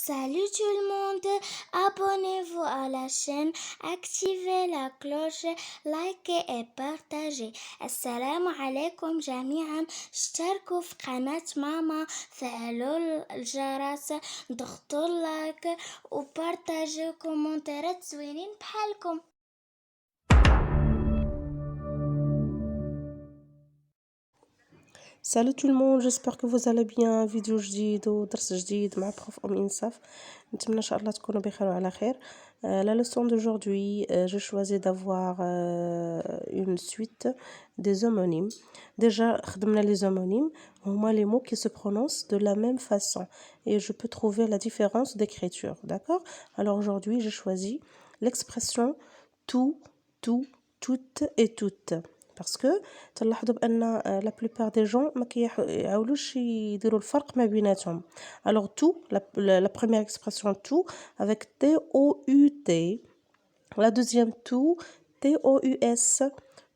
Salut tout le monde, abonnez-vous à la chaîne, activez la cloche, likez et partagez. Assalamu alaikum جميعا. اشتركوا في قناة ماما، فعلوا الجرس، ضغطوا اللايك وبارتاجيو كومنتات زوينين بحالكم. Salut tout le monde, j'espère que vous allez bien. فيديو جديد ودرس جديد مع بروف إنصاف. نتمنى إن شاء الله تكونوا بخير وعلى خير. La leçon d'aujourd'hui, j'ai choisi d'avoir une suite des homonymes. Déjà, خدمنا les homonymes, هما les mots qui se prononcent de la même façon et je peux trouver la différence d'écriture, d'accord? Alors aujourd'hui, j'ai choisi l'expression tout, toutes et toutes. parce que تلاحظوا بان la plupart des gens ما كيعاولوش يديروا الفرق ما بيناتهم. Alors tout, la première expression tout avec T O U T, la deuxième tout T O U S,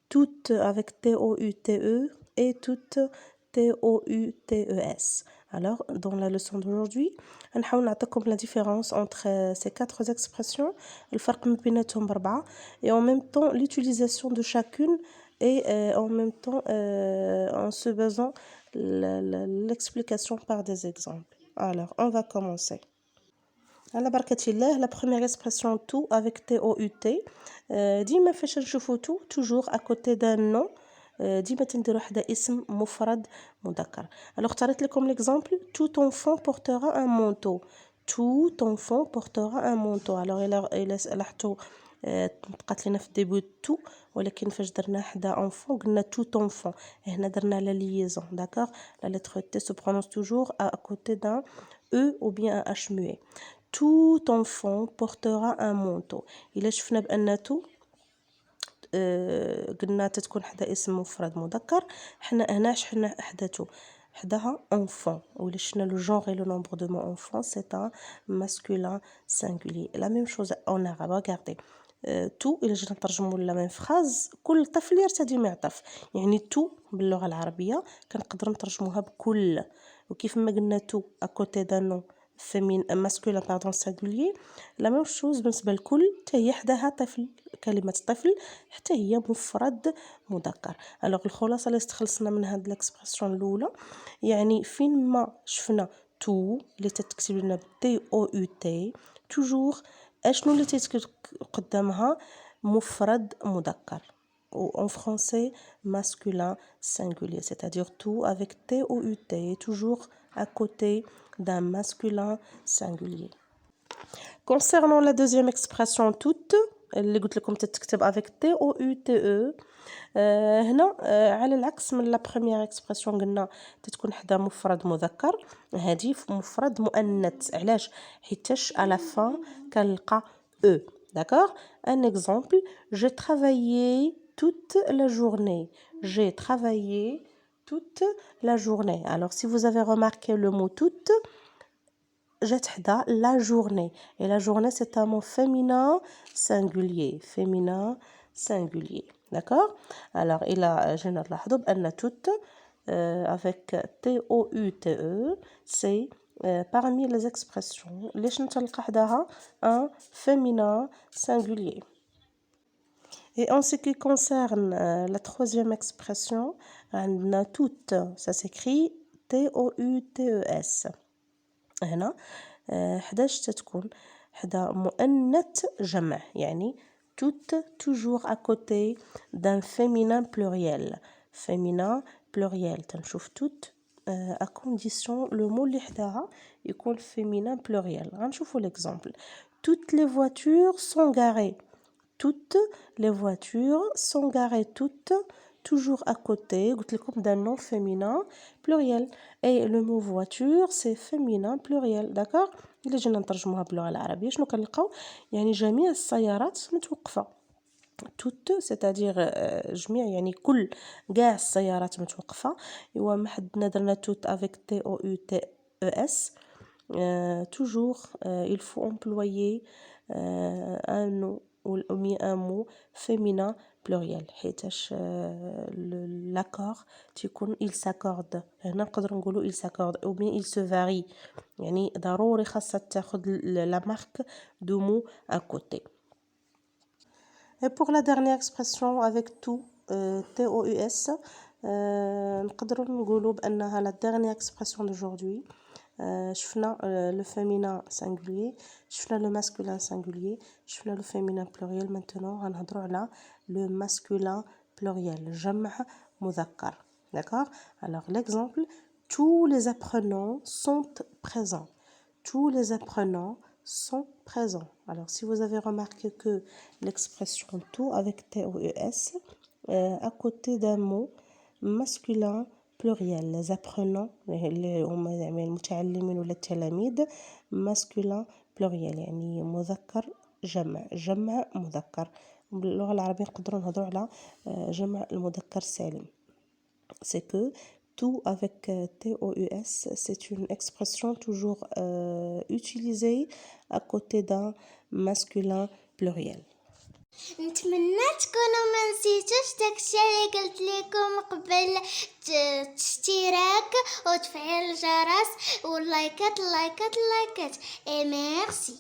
toute avec T O U T E et toute T O U T E S. Alors dans la leçon d'aujourd'hui نحاول نعطيكم la différence entre ces quatre expressions, الفرق ما بيناتهم بأربعة, et en même temps l'utilisation de chacune et en même temps en se basant l'explication par des exemples. Alors, on va commencer. على بركة الله, la première expression tout avec T-O-U-T. ديما فاش نشوفو tout toujours à côté d'un nom, ديما تنديرو حدا اسم مفرد مذكر. Alors اختاريت لكم l'exemple tout enfant portera un manteau. Tout enfant portera un manteau. Alors إلا لاحظتوا بقات لينا في الديبو تو, ولكن فاش درنا حدا enfant قلنا tout enfant. هنا درنا la liaison, d'accord? La lettre T se prononce toujours à côté d'un E ou bien un H muet. Tout enfant portera un manteau. إلا شفنا بأن tout قلنا تتكون حدا اسم مفرد مذكر, حنا هنا شحنا حدا تو حداها enfant. وإلا شفنا le genre et le nombre de mots enfant, c'est un masculin singulier. La même chose en arabe, regardez. تو إلا جينا نترجمو لا ميم فراز, كل طفل يرتدي معطف. يعني تو باللغة العربية كنقدر نترجموها بكل, وكيف ما قلنا تو à côté d'un nom masculin pardon singulier, la même chose بالنسبة لكل حتى هي حداها طفل. كلمة طفل حتى هي مفرد مذكر. الوغ الخلاصة اللي استخلصنا من هاد الاكسبرسيون الأولى, يعني فين ما شفنا تو اللي تتكتب لنا تي او يو تي توجور اشنو اللي تيتكتب قدامها مفرد مذكر, ou en français masculin singulier, c'est-à-dire tout avec T-O-U-T, toujours à côté d'un masculin singulier. Concernant la deuxième expression toute, اللي قلت لكم تتكتب avec T-O-U-T-E, هنا على العكس من لا بروميير اكسبرسيون قلنا تتكون حدا مفرد مذكر, هذه مفرد مؤنث. علاش؟ حيتاش على فان كنلقى او. D'accord? Un exemple, j'ai travaillé toute la journée. J'ai travaillé toute la journée. Alors, si vous avez remarqué le mot toute, جات حدا la journée. Et la journée, c'est un mot féminin singulier. Féminin singulier. D'accord? Alors, إلا جينا نلاحظوا بأن toute avec T-O-U-T-E, c'est parmi les expressions ليش نتلقى حداها un féminin singulier. Et en ce qui concerne la troisième expression, عندنا toute, ça s'écrit T-O-U-T-E-S. هنا 11 تتكون حدا مؤنث جمع, يعني toute toujours à côté d'un féminin pluriel. Féminin pluriel, تنشوف toute à condition le mot اللي حداها يكون féminin pluriel. غنشوفوا l'exemple. Toutes les voitures sont garées. Toutes les voitures sont garées, toutes toujours à côté قلت لكم d'un nom féminin pluriel, et le mot voiture c'est féminin pluriel. d'accord? إلا جينا نترجموها باللغة العربية شنو كنلقاو؟ يعني جميع السيارات متوقفة. toutes c'est-à-dire جميع, يعني كل كاع السيارات متوقفة. ايوا ما حدنا درنا toute avec T O U T E S, toujours il faut employer un nom ou un mot féminin pluriel حيتاش l'accord تيكون il s'accorde. هنا نقدروا نقولوا il s'accorde ou bien il se varie. يعني ضروري خاصها تاخد la marque de mot à côté. Et pour la dernière expression avec tout, TOUS, نقدروا نقولوا بأنها la dernière expression d'aujourd'hui. شفنا le féminin singulier, شفنا le masculin singulier, شفنا le féminin pluriel. Maintenant غنهضروا على le masculin pluriel, جمع مذكر. D'accord? Alors l'exemple, tous les apprenants sont présents. Tous les apprenants sont présents. Alors si vous avez remarqué que l'expression tout avec TOES, à côté d'un mot masculin pluriel, les apprenants اللي هما يعني المتعلمين ولا التلاميذ masculin pluriel يعني مذكر جمع مذكر. باللغة العربية نقدروا نهضروا على جمع المذكر السالم. C'est que tout avec TOUS, c'est une expression toujours utilisée à côté d'un masculin pluriel. نتمنى تكونوا ما نسيتوش داكشي اللي قلت لكم قبل اشتراك وتفعيل الجرس واللايكات. اي ميرسي.